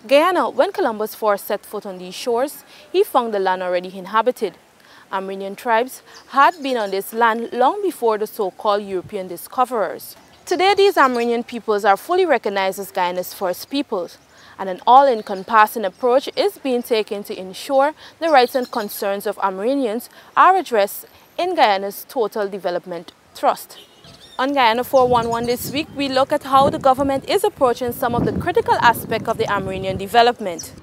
Guyana, when Columbus first set foot on these shores, he found the land already inhabited. Amerindian tribes had been on this land long before the so-called European discoverers. Today, these Amerindian peoples are fully recognized as Guyana's first peoples, and an all-encompassing approach is being taken to ensure the rights and concerns of Amerindians are addressed in Guyana's Total Development Trust. On Guyana 411 this week, we look at how the government is approaching some of the critical aspects of the Amerindian development.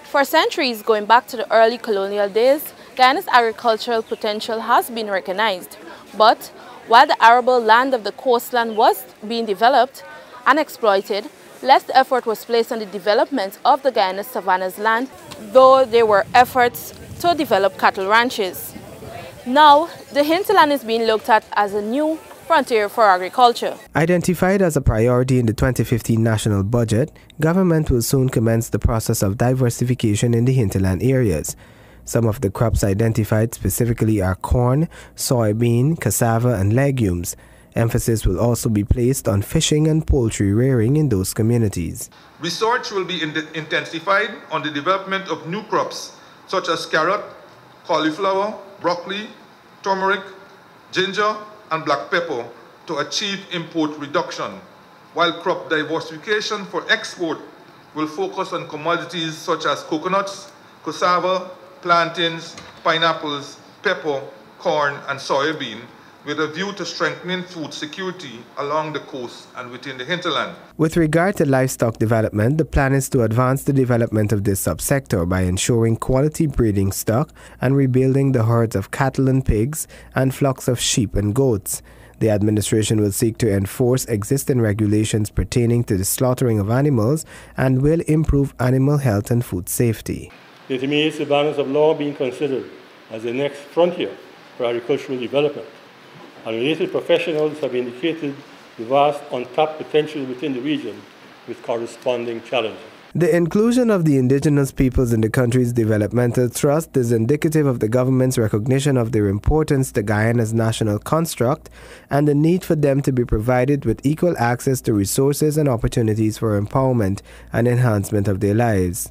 For centuries, going back to the early colonial days, Guyana's agricultural potential has been recognized. But while the arable land of the coastland was being developed and exploited, less effort was placed on the development of the Guyana savannas land, though there were efforts to develop cattle ranches. Now, the hinterland is being looked at as a new frontier for agriculture. Identified as a priority in the 2015 national budget, government will soon commence the process of diversification in the hinterland areas. Some of the crops identified specifically are corn, soybean, cassava, and legumes. Emphasis will also be placed on fishing and poultry rearing in those communities. Research will be intensified on the development of new crops such as carrot, cauliflower, broccoli, turmeric, ginger, and black pepper to achieve import reduction, while crop diversification for export will focus on commodities such as coconuts, cassava, plantains, pineapples, pepper, corn, and soybean, with a view to strengthening food security along the coast and within the hinterland. With regard to livestock development, the plan is to advance the development of this subsector by ensuring quality breeding stock and rebuilding the herds of cattle and pigs and flocks of sheep and goats. The administration will seek to enforce existing regulations pertaining to the slaughtering of animals and will improve animal health and food safety. It remains the balance of law being considered as the next frontier for agricultural development, and related professionals have indicated the vast untapped potential within the region with corresponding challenges. The inclusion of the indigenous peoples in the country's developmental trust is indicative of the government's recognition of their importance to Guyana's national construct and the need for them to be provided with equal access to resources and opportunities for empowerment and enhancement of their lives.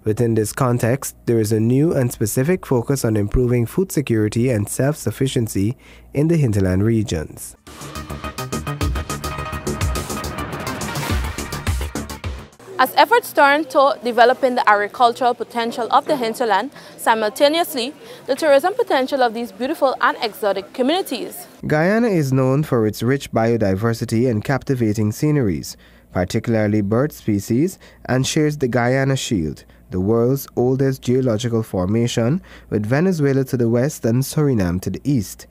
Within this context, there is a new and specific focus on improving food security and self-sufficiency in the hinterland regions. As efforts turn to developing the agricultural potential of the hinterland, simultaneously, the tourism potential of these beautiful and exotic communities. Guyana is known for its rich biodiversity and captivating sceneries, particularly bird species, and shares the Guyana Shield, the world's oldest geological formation, with Venezuela to the west and Suriname to the east.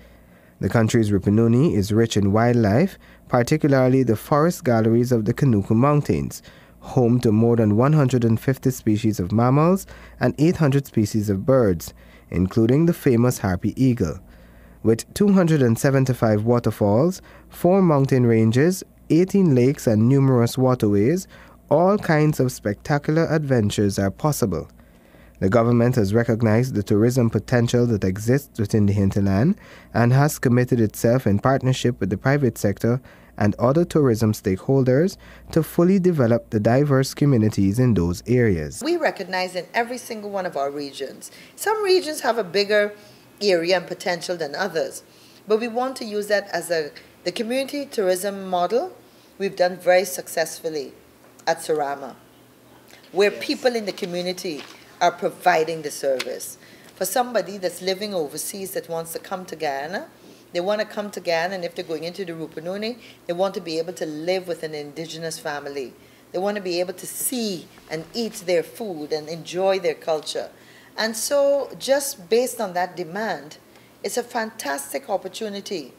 The country's Rupununi is rich in wildlife, particularly the forest galleries of the Kanuku Mountains, home to more than 150 species of mammals and 800 species of birds, including the famous harpy eagle. With 275 waterfalls, 4 mountain ranges, 18 lakes, and numerous waterways, all kinds of spectacular adventures are possible. The government has recognized the tourism potential that exists within the hinterland and has committed itself in partnership with the private sector and other tourism stakeholders to fully develop the diverse communities in those areas. We recognize in every single one of our regions, some regions have a bigger area and potential than others, but we want to use that as the community tourism model we've done very successfully at Surama, where people in the community are providing the service. For somebody that's living overseas that wants to come to Guyana, they want to come to Guyana, and if they're going into the Rupununi, they want to be able to live with an indigenous family. They want to be able to see and eat their food and enjoy their culture. And so just based on that demand, it's a fantastic opportunity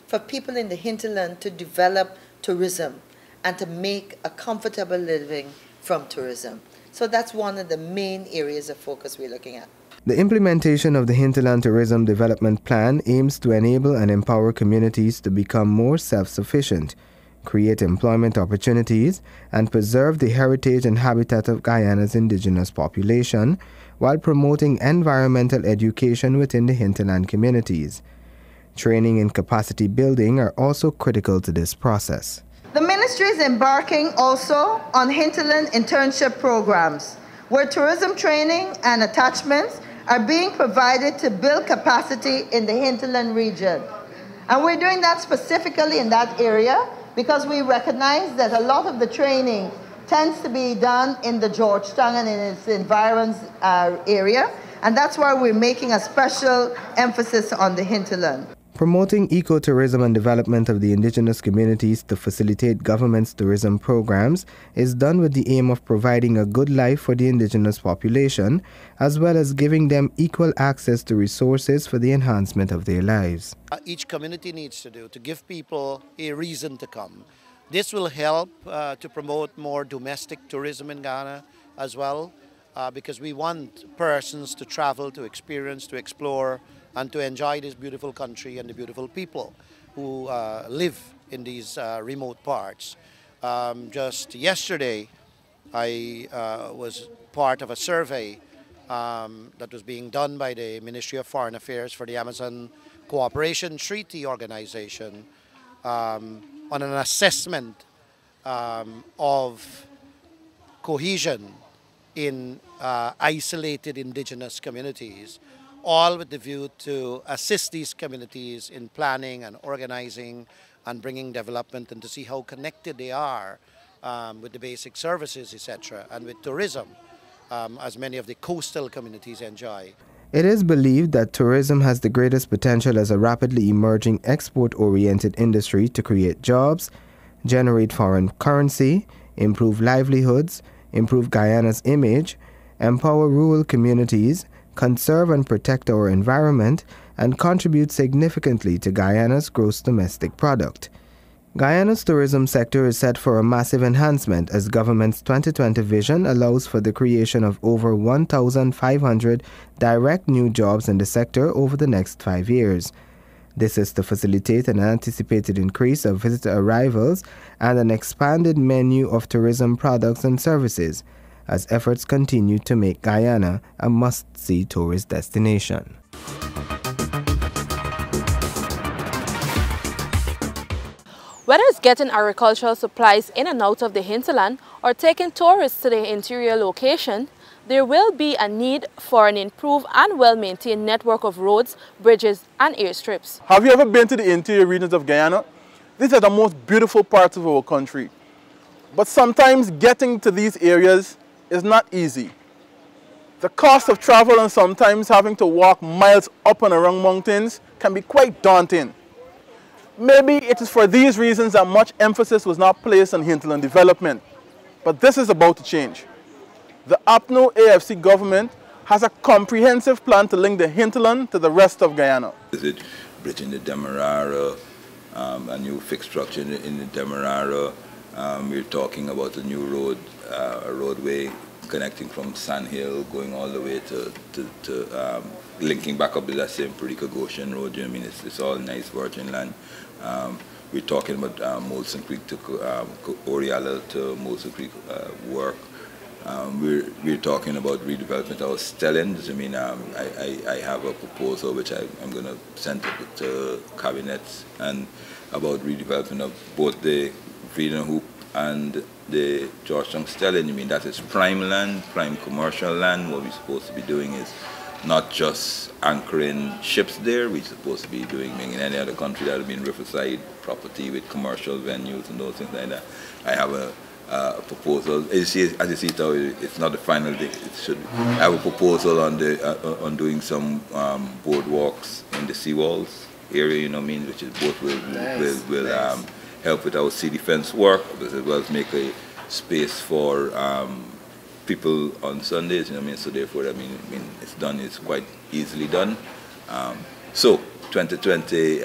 for people in the hinterland to develop tourism and to make a comfortable living from tourism. So that's one of the main areas of focus we're looking at. The implementation of the Hinterland Tourism Development Plan aims to enable and empower communities to become more self-sufficient, create employment opportunities, and preserve the heritage and habitat of Guyana's indigenous population, while promoting environmental education within the hinterland communities. Training and capacity building are also critical to this process. The ministry is embarking also on hinterland internship programs, where tourism training and attachments are being provided to build capacity in the hinterland region. And we're doing that specifically in that area because we recognize that a lot of the training tends to be done in the Georgetown and in its environs area, and that's why we're making a special emphasis on the hinterland. Promoting ecotourism and development of the indigenous communities to facilitate government's tourism programs is done with the aim of providing a good life for the indigenous population, as well as giving them equal access to resources for the enhancement of their lives. Each community needs to do to give people a reason to come. This will help to promote more domestic tourism in Ghana as well, because we want persons to travel, to experience, to explore, and to enjoy this beautiful country and the beautiful people who live in these remote parts. Just yesterday, I was part of a survey that was being done by the Ministry of Foreign Affairs for the Amazon Cooperation Treaty Organization on an assessment of cohesion in isolated indigenous communities, all with the view to assist these communities in planning and organizing and bringing development, and to see how connected they are with the basic services, etc., and with tourism, as many of the coastal communities enjoy. It is believed that tourism has the greatest potential as a rapidly emerging export-oriented industry to create jobs, generate foreign currency, improve livelihoods, improve Guyana's image, empower rural communities, conserve and protect our environment, and contribute significantly to Guyana's gross domestic product. Guyana's tourism sector is set for a massive enhancement as government's 2020 vision allows for the creation of over 1,500 direct new jobs in the sector over the next 5 years. This is to facilitate an anticipated increase of visitor arrivals and an expanded menu of tourism products and services, as efforts continue to make Guyana a must-see tourist destination. Whether it's getting agricultural supplies in and out of the hinterland or taking tourists to the interior location, there will be a need for an improved and well-maintained network of roads, bridges and airstrips. Have you ever been to the interior regions of Guyana? These are the most beautiful parts of our country. But sometimes getting to these areas is not easy. The cost of travel and sometimes having to walk miles up and around mountains can be quite daunting. Maybe it is for these reasons that much emphasis was not placed on hinterland development, but this is about to change. The APNO AFC government has a comprehensive plan to link the hinterland to the rest of Guyana. Visit bridge in the Demerara, a new fixed structure in the Demerara. We're talking about a new road, a roadway connecting from Sand Hill, going all the way to linking back up with that same Parika Goshen road. I mean, it's all nice virgin land. We're talking about Molson Creek to Oriala to Molson Creek work. We're talking about redevelopment of Stellens. I mean, I have a proposal which I'm going to send to cabinets, and about redevelopment of both the Freedom Hoop and the Georgetown Stellen. I mean, that is prime land, prime commercial land. What we're supposed to be doing is not just anchoring ships there. We're supposed to be doing in any other country that would be in riverside property with commercial venues and those things like that. I have a proposal. As you see, it's not the final thing. It should. I have a proposal on the on doing some boardwalks in the seawalls area. You know what I mean? Which is both will help with our sea defense work, as well as make a space for people on Sundays. You know what I mean? So therefore, I mean, it's done. It's quite easily done. So 2020,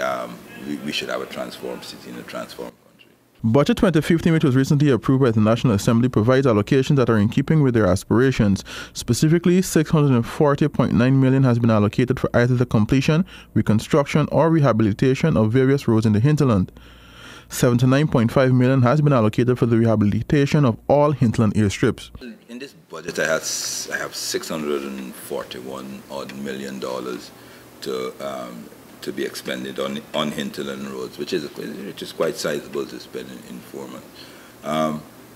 we should have a transformed city and a transformed country. Budget 2015, which was recently approved by the National Assembly, provides allocations that are in keeping with their aspirations. Specifically, $640.9 million has been allocated for either the completion, reconstruction, or rehabilitation of various roads in the hinterland. $79.5 million has been allocated for the rehabilitation of all hinterland airstrips. In this budget, I have $641 odd million to be expended on hinterland roads, which is quite sizable to spend in 4 months.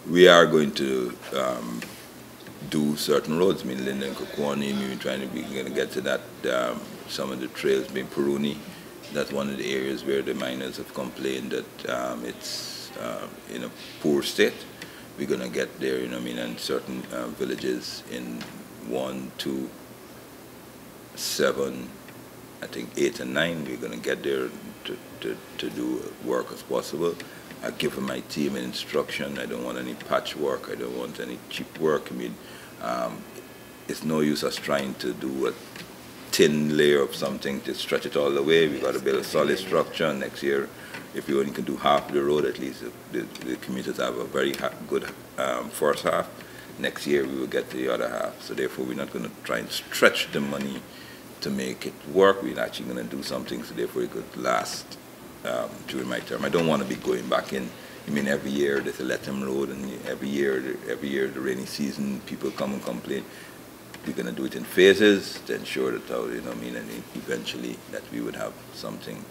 We are going to do certain roads. I mean, Linden, Kokwani, we're going to get to that. Some of the trails being Peruni. That's one of the areas where the miners have complained that it's in a poor state. We're going to get there, you know what I mean, and certain villages in 1, 2, 7, I think 8 and 9, we're going to get there to do work as possible. I've given my team an instruction. I don't want any patchwork. I don't want any cheap work. I mean, it's no use us trying to do a thin layer of something to stretch it all the way. We've got to build a solid structure. Next year, if we only can do half the road, at least the commuters have a very good first half. Next year, we will get to the other half. So therefore, we're not going to try and stretch the money to make it work. We're actually going to do something so therefore it could last during my term. I don't want to be going back in. I mean, every year there's a Lethem Road, and every year the rainy season, people come and complain. We're going to do it in phases to ensure that, you know what I mean, and eventually that we would have something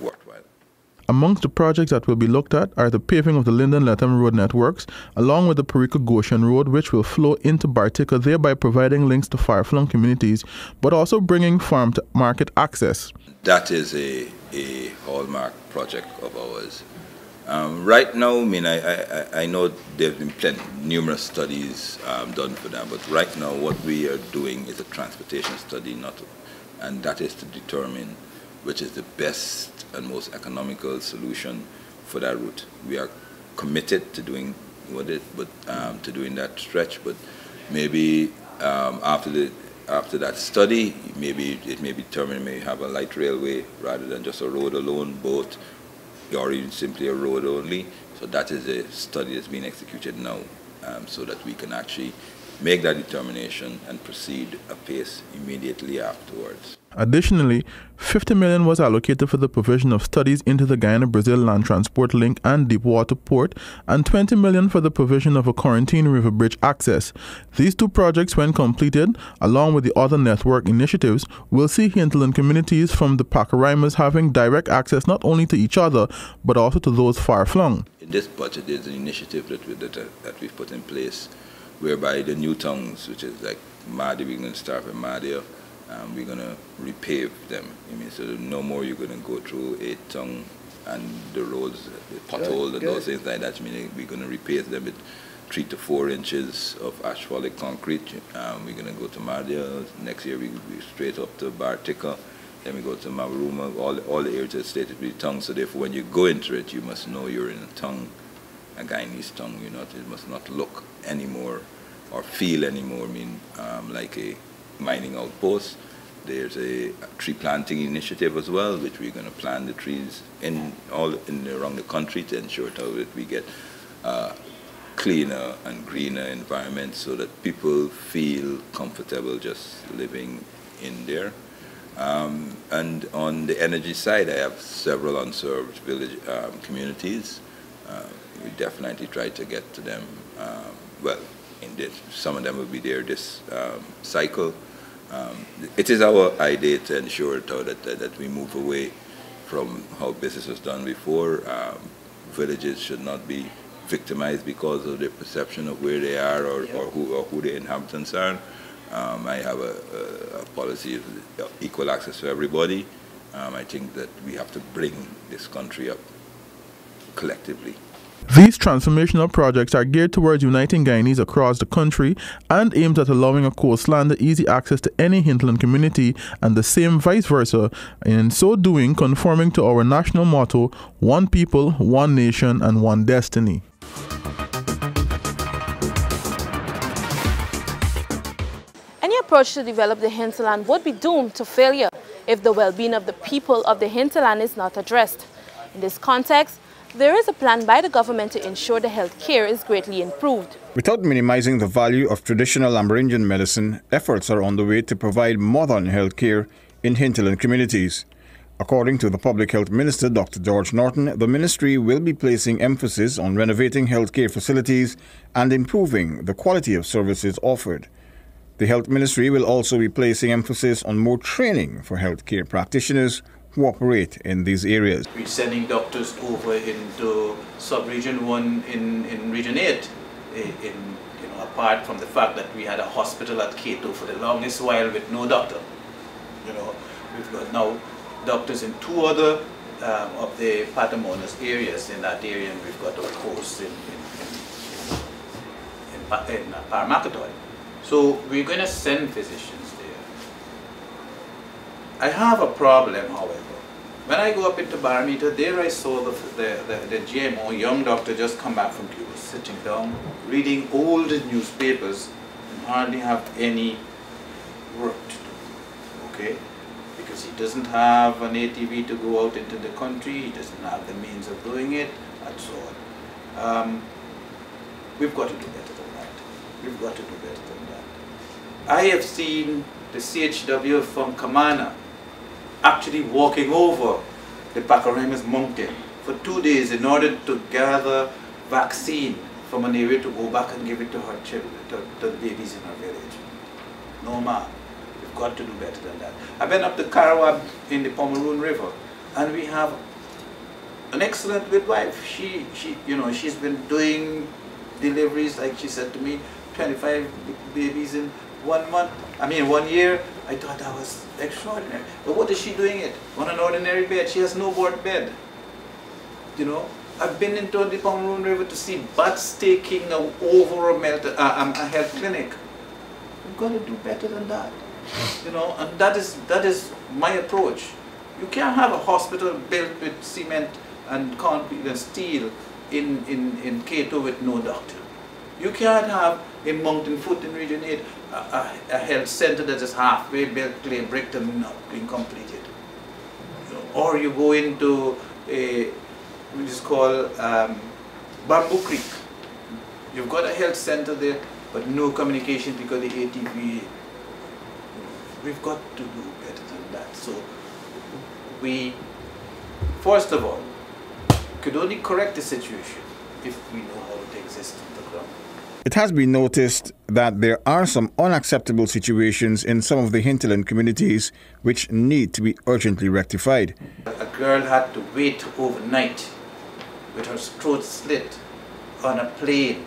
worthwhile. Amongst the projects that will be looked at are the paving of the Linden-Lethem Road networks, along with the Parika-Goshen Road, which will flow into Bartica, thereby providing links to far-flung communities, but also bringing farm-to-market access. That is a hallmark project of ours. Right now, I mean, I know there have been numerous studies done for that, but right now what we are doing is a transportation study, and that is to determine which is the best and most economical solution for that route. We are committed to doing to doing that stretch, but maybe after that study, maybe it may be determined we may have a light railway rather than just a road alone, boat, or even simply a road only. So that is a study that's being executed now, so that we can actually make that determination and proceed apace immediately afterwards. Additionally, $50 million was allocated for the provision of studies into the Guyana-Brazil land transport link and deepwater port, and $20 million for the provision of a Quarantine River Bridge access. These two projects, when completed, along with the other network initiatives, will see hinterland communities from the Pacaraimans having direct access not only to each other, but also to those far-flung. In this budget, there's an initiative that we've put in place whereby the new towns, which is like Madi, we're going to start with Madi, we're going to repave them. I mean, so no more you're going to go through 8 tongue and the roads, the potholes and those things like that. I mean, we're going to repave them with 3 to 4 inches of asphalt concrete. We're going to go to Madia. Next year we straight up to Bartica. Then we go to Mavruma. All the areas are stated to be tongue. So therefore, when you go into it, you must know you're in a tongue, a Guyanese tongue. It must not look anymore or feel anymore. I mean, like a mining outpost. There's a tree planting initiative as well, which we're going to plant the trees around the country to ensure that we get cleaner and greener environment so that people feel comfortable just living in there. And on the energy side, I have several unserved village communities. We definitely try to get to them. Some of them will be there this cycle. It is our idea to ensure that we move away from how business was done before. Villages should not be victimized because of their perception of where they are or who the inhabitants are. I have a policy of equal access to everybody. I think that we have to bring this country up collectively. These transformational projects are geared towards uniting Guyanese across the country and aimed at allowing a coastlander easy access to any hinterland community, and the same vice versa, and in so doing conforming to our national motto, one people, one nation, and one destiny. Any approach to develop the hinterland would be doomed to failure if the well-being of the people of the hinterland is not addressed. In this context, There is a plan by the government to ensure the health care is greatly improved. Without minimizing the value of traditional Amerindian medicine, efforts are on the way to provide modern health care in hinterland communities. According to the Public Health Minister, Dr. George Norton, the ministry will be placing emphasis on renovating healthcare facilities and improving the quality of services offered. The Health Ministry will also be placing emphasis on more training for healthcare practitioners who operate in these areas. We're sending doctors over into sub-region 1 in region 8, apart from the fact that we had a hospital at Cato for the longest while with no doctor. We've got now doctors in 2 other of the Patamonas areas in that area, and we've got, of course, in Paramakatoy. So we're going to send physicians there. I have a problem, however. When I go up into Barometer, there I saw the GMO, young doctor, just come back from Cuba, sitting down, reading old newspapers, and hardly have any work to do, okay? Because he doesn't have an ATV to go out into the country, he doesn't have the means of doing it, and so on. We've got to do better than that. We've got to do better than that. I have seen the CHW from Kamana actually walking over the Pacaramas mountain for 2 days in order to gather vaccine from an area to go back and give it to her children, to the babies in her village. No, ma. We've got to do better than that. I've been up to Karawab in the Pomeroon River, and we have an excellent midwife. She's been doing deliveries, like she said to me, 25 babies in 1 month. 1 year. I thought that was extraordinary. But what is she doing it? On an ordinary bed. She has no board bed. I've been into the Pomeroon River to see bats taking over a health clinic. We've got to do better than that. And that is my approach. You can't have a hospital built with cement and concrete and steel in Cato with no doctor. You can't have in Mountain Foot in Region 8 a health center that is halfway built, clay bricked and not being completed. Or you go into what is called Bamboo Creek. You've got a health center there, but no communication because the ATV. We've got to do better than that. So we, first of all, could only correct the situation if we know how it exists on the ground. It has been noticed that there are some unacceptable situations in some of the hinterland communities which need to be urgently rectified. A girl had to wait overnight with her throat slit on a plane,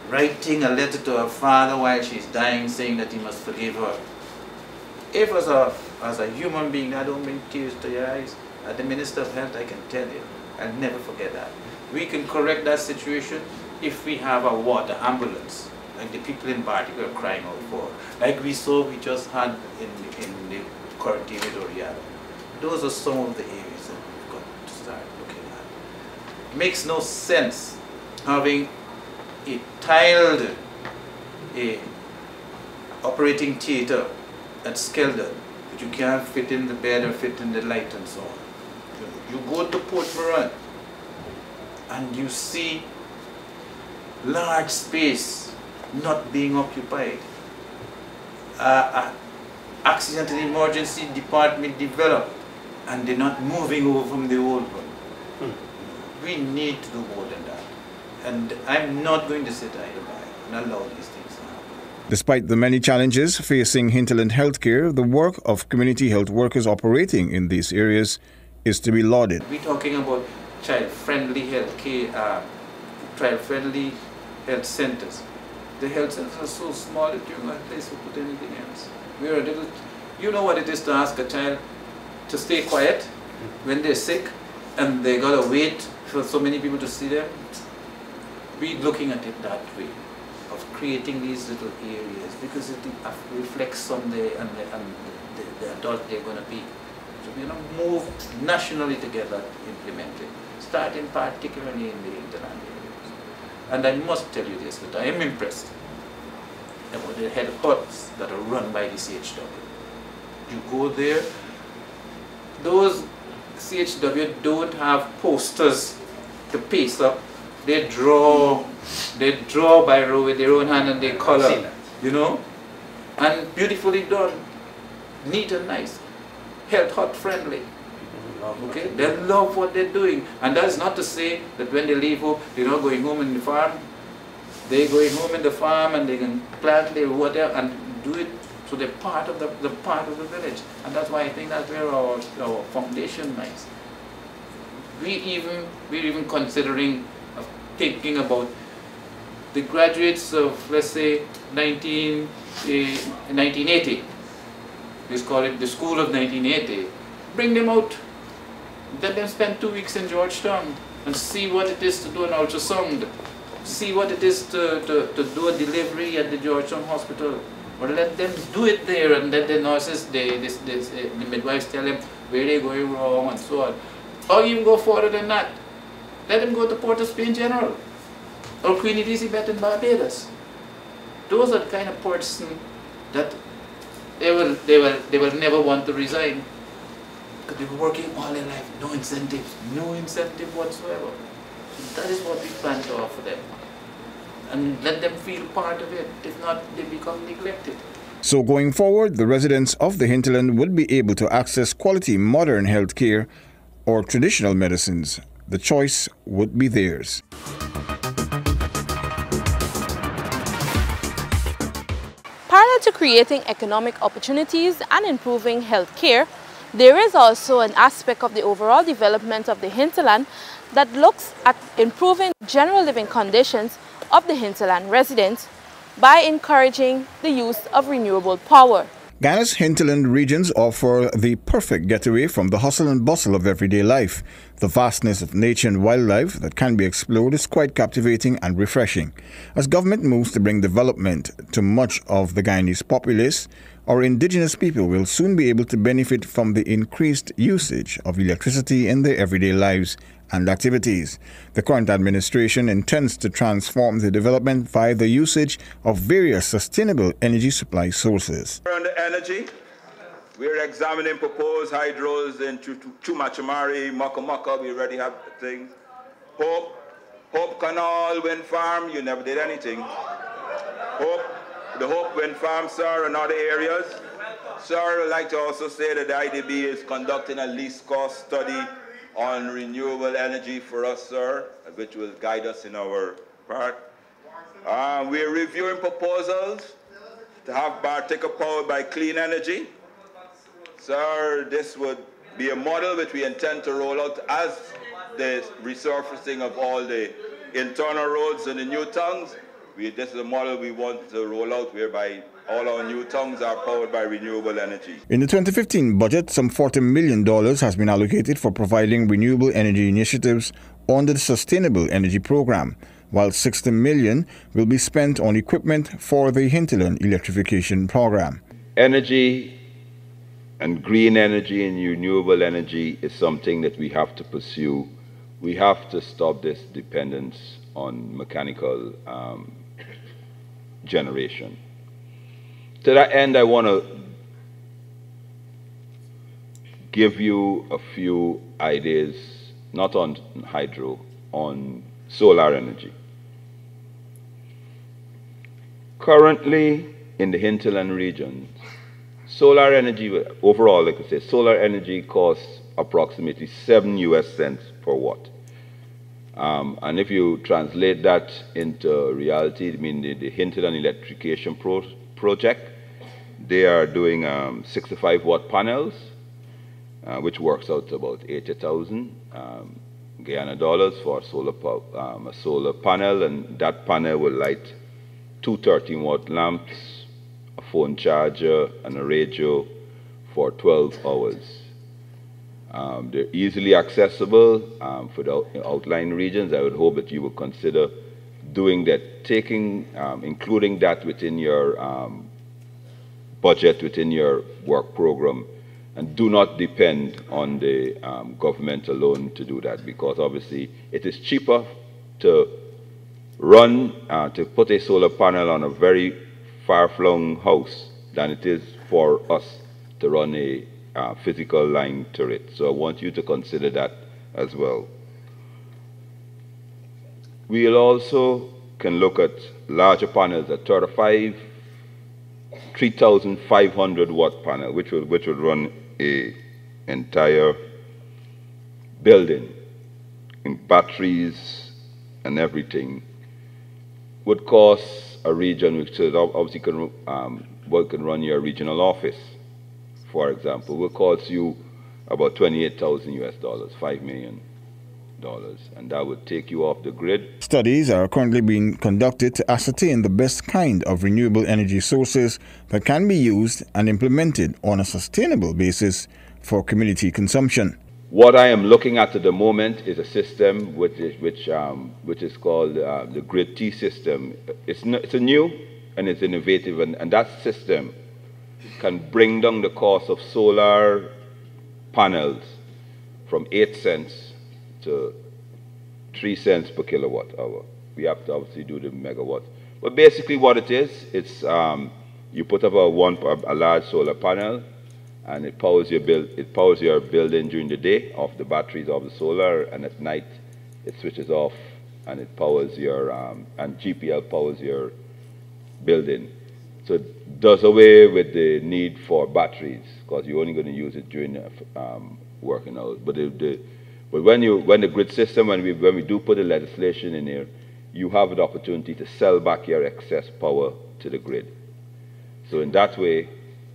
writing a letter to her father while she's dying, saying that he must forgive her. If as a human being, I don't bring tears to your eyes. As the Minister of Health, I can tell you, I'll never forget that. We can correct that situation if we have a water ambulance, like the people in Bartik are crying out for, like we just had in the current area of Guyana. Those are some of the areas that we've got to start looking at. It makes no sense having a tiled operating theatre at Skeldon, but you can't fit in the bed or fit in the light and so on. You go to Port Moran and you see large space not being occupied. Accident and emergency department developed and they're not moving over from the old one. We need to do more than that. And I'm not going to sit idle by and allow these things to happen. Despite the many challenges facing hinterland healthcare, the work of community health workers operating in these areas is to be lauded. We're talking about child-friendly healthcare, child-friendly health centers. The health centers are so small that you're not a place to put anything else. We're a little, you know what it is to ask a child to stay quiet when they're sick and they gotta wait for so many people to see them? We're looking at it that way, of creating these little areas because it reflects on the adult they're gonna be. So we're gonna move nationally together to implement it, starting particularly in the hinterland areas. And I must tell you this, that I am impressed about the health hubs that are run by the CHW. You go there, those CHW don't have posters to paste up, they draw by row with their own hand and they color, you know, and beautifully done, neat and nice, health hut friendly. Okay, they love what they're doing, and that's not to say that when they leave home, they're not going home in the farm. They're going home in the farm and they can plant their whatever and do it. So they're part of the part of the village, and that's why I think that's where our foundation lies. We're even considering thinking about the graduates of, let's say, 1980. Let's call it the School of 1980. Bring them out. Let them spend 2 weeks in Georgetown and see what it is to do an ultrasound. See what it is to do a delivery at the Georgetown Hospital. Or let them do it there and let the nurses, the midwives tell them where they're going wrong and so on. Or even go further than that. Let them go to Port of Spain General or Queen Elizabeth in Barbados. Those are the kind of person that they will never want to resign. Because they were working all their life, no incentive whatsoever. That is what we plan to offer them. And let them feel part of it. If not, they become neglected. So going forward, the residents of the hinterland will be able to access quality modern health care or traditional medicines. The choice would be theirs. Parallel to creating economic opportunities and improving health care, there is also an aspect of the overall development of the hinterland that looks at improving general living conditions of the hinterland residents by encouraging the use of renewable power. Guyana's hinterland regions offer the perfect getaway from the hustle and bustle of everyday life. The vastness of nature and wildlife that can be explored is quite captivating and refreshing. As government moves to bring development to much of the Guyanese populace, our indigenous people will soon be able to benefit from the increased usage of electricity in their everyday lives and activities. The current administration intends to transform the development via the usage of various sustainable energy supply sources. On the energy, we're examining proposed hydros in Chumachumari, Makamaka, we already have things. Hope Canal Wind Farm, you never did anything. The Hope Wind Farm, sir, and other areas. Sir, I'd like to also say that the IDB is conducting a least cost study on renewable energy for us, sir, which will guide us in our part. We're reviewing proposals to have Bartica powered by clean energy. Sir, this would be a model which we intend to roll out as the resurfacing of all the internal roads and the new tongues. This is a model we want to roll out whereby all our new tongues are powered by renewable energy. In the 2015 budget, some $40 million has been allocated for providing renewable energy initiatives under the Sustainable Energy Program, while $60 million will be spent on equipment for the hinterland electrification program. Energy and green energy and renewable energy is something that we have to pursue. We have to stop this dependence on mechanical generation. To that end, I want to give you a few ideas, not on hydro, on solar energy. Currently, in the hinterland region, solar energy, overall, like I say, solar energy costs approximately 7 US cents per watt. And if you translate that into reality, I mean the hinterland electrification project, they are doing 65 watt panels, which works out to about 80,000 Guyana dollars for a solar panel, and that panel will light 2 13-watt lamps, a phone charger, and a radio for 12 hours. They're easily accessible for the outlying regions. I would hope that you will consider doing that, including that within your budget, within your work program, and do not depend on the government alone to do that, because obviously it is cheaper to to put a solar panel on a very far-flung house than it is for us to run a physical line to it. So I want you to consider that as well. We'll also can look at larger panels, a 3,500 watt panel, which would run a entire building in batteries and everything, would cost a region, which is obviously can run your regional office, for example, will cost you about 28,000 US dollars, $5 million, and that would take you off the grid. Studies are currently being conducted to ascertain the best kind of renewable energy sources that can be used and implemented on a sustainable basis for community consumption. What I am looking at the moment is a system which is called the Grid T system. It's a new and it's innovative, and that system can bring down the cost of solar panels from 8 cents to 3 cents per kilowatt hour. We have to obviously do the megawatts. But basically what it is, it's you put up a large solar panel, and it powers your building during the day off the batteries of the solar, and at night it switches off and it powers your and GPL powers your building. So it does away with the need for batteries, because you're only going to use it during working hours. But when the grid system, when we do put the legislation in here, you have the opportunity to sell back your excess power to the grid. So in that way,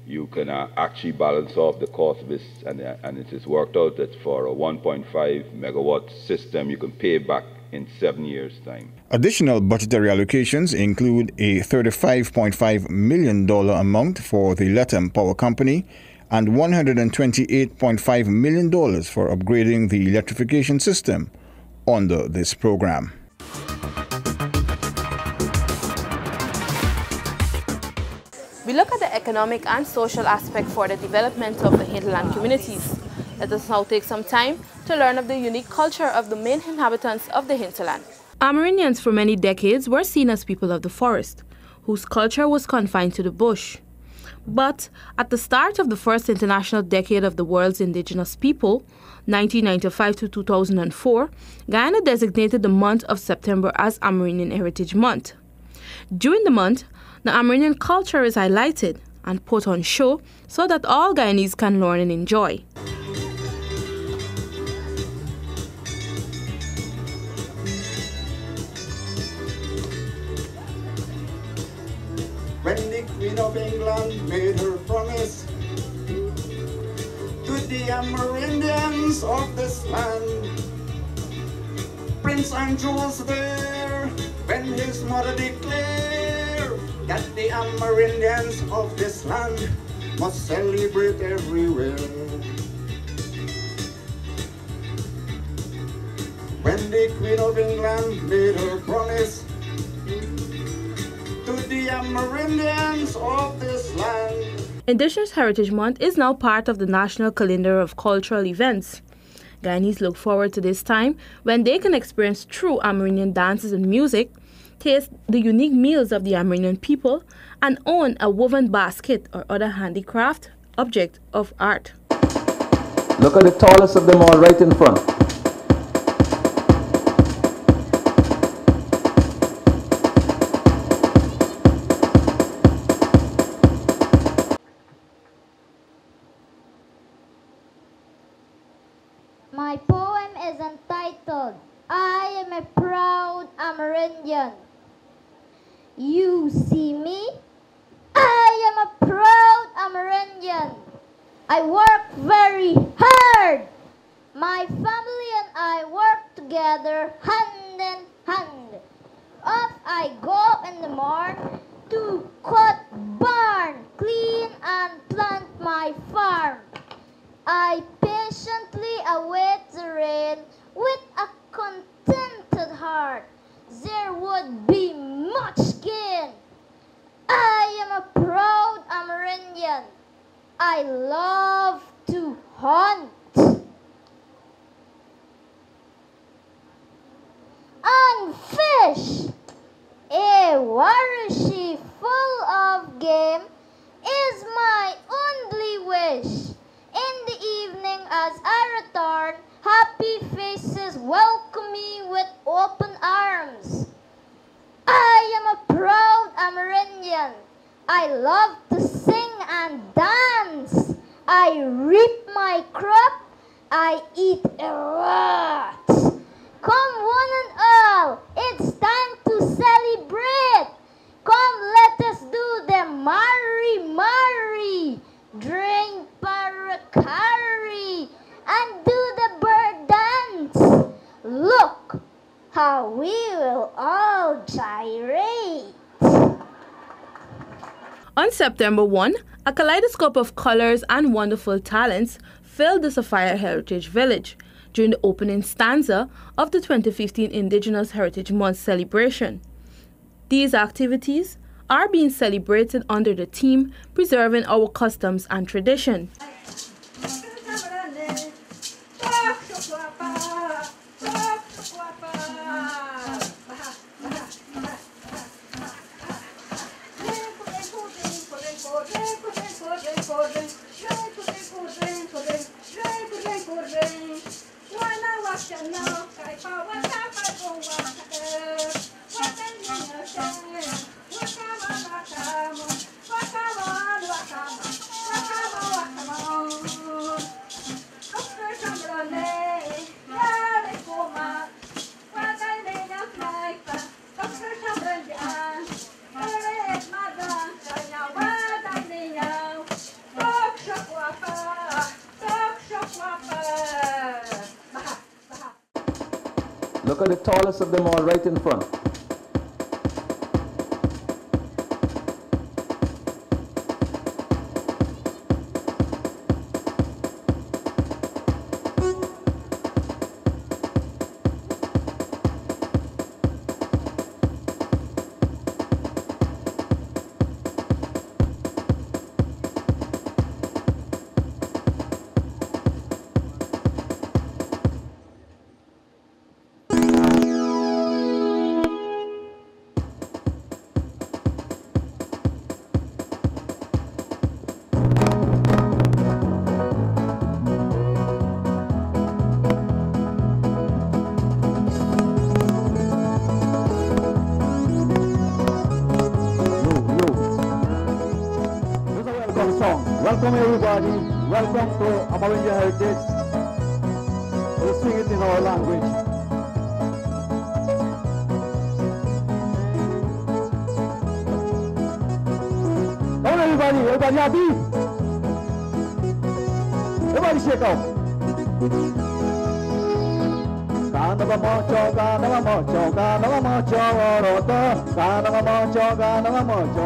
you can actually balance off the cost of this, and it is worked out that for a 1.5 megawatt system, you can pay back in 7 years' time. Additional budgetary allocations include a $35.5 million amount for the Lethem Power Company and $128.5 million for upgrading the electrification system under this program. We look at the economic and social aspect for the development of the hinterland communities. Let us now take some time to learn of the unique culture of the main inhabitants of the hinterland. Amerindians for many decades were seen as people of the forest, whose culture was confined to the bush. But at the start of the first international decade of the world's indigenous people, 1995 to 2004, Guyana designated the month of September as Amerindian Heritage Month. During the month, the Amerindian culture is highlighted and put on show so that all Guyanese can learn and enjoy. When the Queen of England made her promise to the Amerindians of this land, Prince Andrew was there when his mother declared that the Amerindians of this land must celebrate everywhere. When the Queen of England made her promise to the Amerindians of this land. Indigenous Heritage Month is now part of the national calendar of cultural events. Guyanese look forward to this time when they can experience true Amerindian dances and music, taste the unique meals of the Amerindian people, and own a woven basket or other handicraft object of art. Look at the tallest of them all right in front. My poem is entitled, I am a proud Amerindian. You see me? I am a proud Amerindian. I work very hard. My family and I work together hand in hand. Off I go in the morn to cut barn, clean and plant my farm. I patiently await the rain with a contented heart. There would be much gain. I am a proud Amerindian. I love to hunt and fish. A warishi full of game is my only wish. In the evening as I return, happy faces welcome me with open arms. Amerindian. I love to sing and dance. I reap my crop. I eat a lot. Come one and all, it's time to celebrate. Come, let us do the mari, drink paracari, and do the bird dance. Look how we will all gyrate. On September 1, a kaleidoscope of colors and wonderful talents filled the Sapphire Heritage Village during the opening stanza of the 2015 Indigenous Heritage Month celebration. These activities are being celebrated under the theme Preserving Our Customs and Tradition. Look at the tallest of them all right in front. Welcome everybody, welcome to Amerindian Heritage. We'll sing it in our language. Come on everybody happy? Everybody shake out. Ganava mocho, orota. Ganava mocho,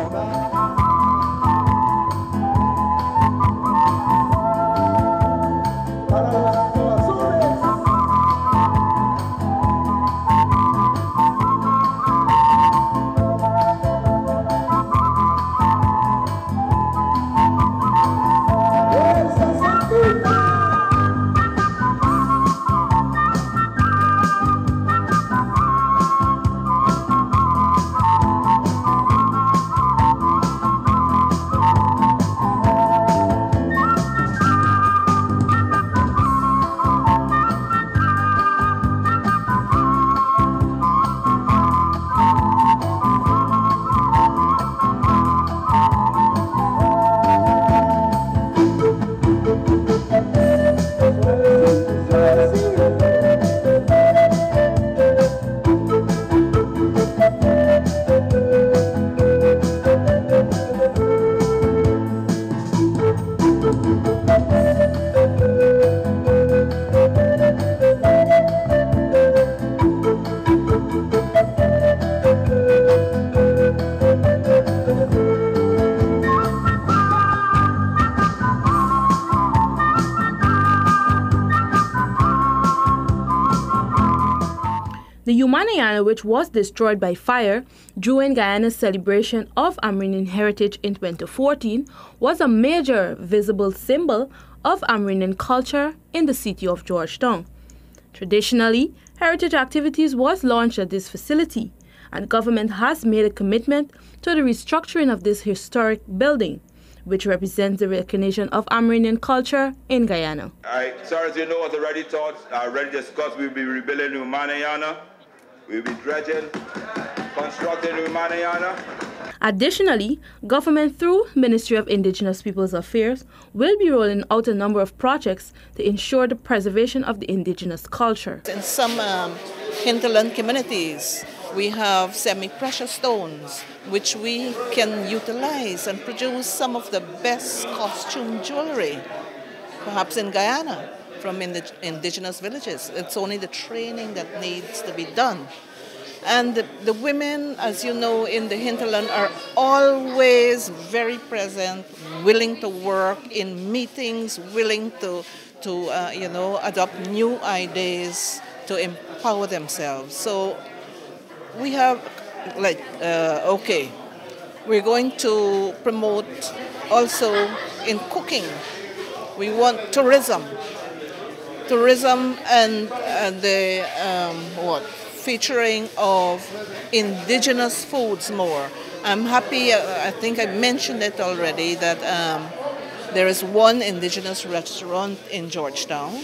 The Guyana, which was destroyed by fire during Guyana's celebration of Amerindian heritage in 2014, was a major visible symbol of Amerindian culture in the city of Georgetown. Traditionally, heritage activities was launched at this facility, and government has made a commitment to the restructuring of this historic building, which represents the recognition of Amerindian culture in Guyana. Sir, as you know, as already discussed, we'll be rebuilding Guyana. We'll be dredging, constructing Guyana. Additionally, government through Ministry of Indigenous Peoples Affairs will be rolling out a number of projects to ensure the preservation of the indigenous culture. In some hinterland communities, we have semi-precious stones which we can utilize and produce some of the best costume jewelry, perhaps in Guyana, from indigenous villages. It's only the training that needs to be done. And the women, as you know, in the hinterland are always very present, willing to work in meetings, willing to adopt new ideas to empower themselves. So we have, we're going to promote also in cooking. We want tourism and featuring of indigenous foods more. I'm happy, I think I mentioned it already, that there is one indigenous restaurant in Georgetown,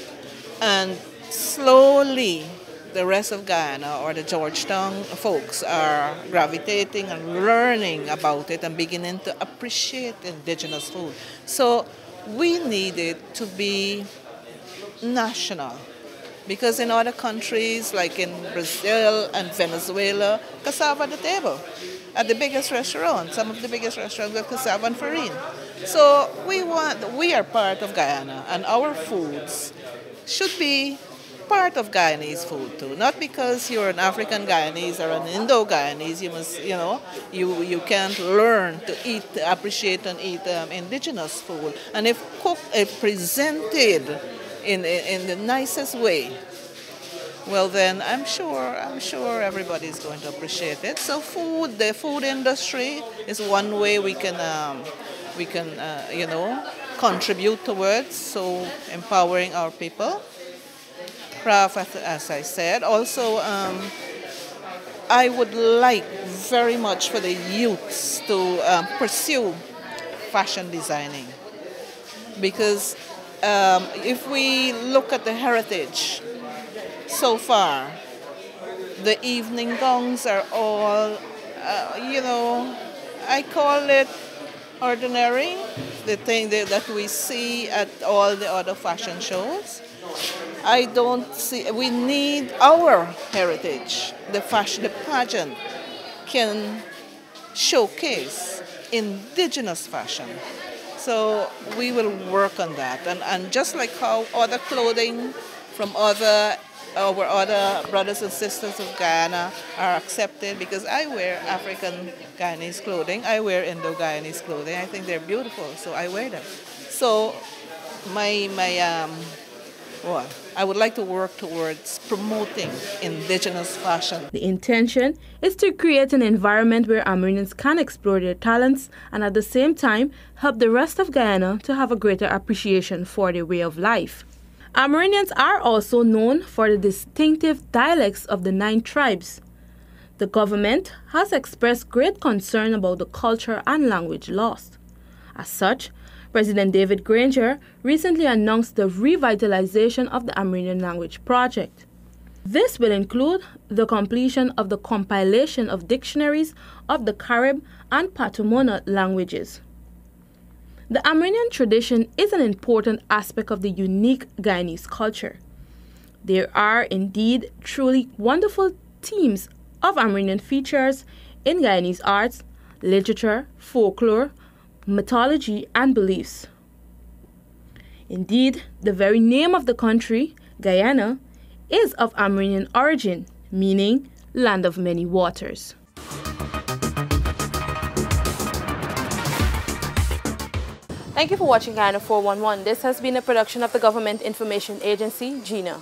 and slowly the rest of Guyana or the Georgetown folks are gravitating and learning about it and beginning to appreciate indigenous food. So we need it to be national. Because in other countries, like in Brazil and Venezuela, cassava at the table. At the biggest restaurants, some of the biggest restaurants have cassava and farine. So we are part of Guyana, and our foods should be part of Guyanese food too. Not because you're an African Guyanese or an Indo-Guyanese, you must, you can't learn to eat, to appreciate and eat indigenous food. And if cooked, if presented in the nicest way, well then I'm sure everybody's going to appreciate it. So the food industry is one way we can contribute towards so empowering our people. Craft, as I said. Also, I would like very much for the youths to pursue fashion designing, because if we look at the heritage so far, the evening gowns are all, I call it ordinary, the thing that we see at all the other fashion shows. I don't see, we need our heritage. The fashion, the pageant can showcase indigenous fashion. So we will work on that. And just like how other clothing from our other brothers and sisters of Guyana are accepted, because I wear African Guyanese clothing, I wear Indo-Guyanese clothing. I think they're beautiful, so I wear them. So I would like to work towards promoting indigenous fashion. The intention is to create an environment where Amerindians can explore their talents and at the same time help the rest of Guyana to have a greater appreciation for their way of life. Amerindians are also known for the distinctive dialects of the 9 tribes. The government has expressed great concern about the culture and language lost. As such, President David Granger recently announced the revitalization of the Amerindian Language Project. This will include the completion of the compilation of dictionaries of the Carib and Patumona languages. The Amerindian tradition is an important aspect of the unique Guyanese culture. There are indeed truly wonderful themes of Amerindian features in Guyanese arts, literature, folklore, mythology, and beliefs. Indeed, the very name of the country, Guyana, is of Amerindian origin, meaning land of many waters. Thank you for watching Guyana 411. This has been a production of the Government Information Agency, GINA.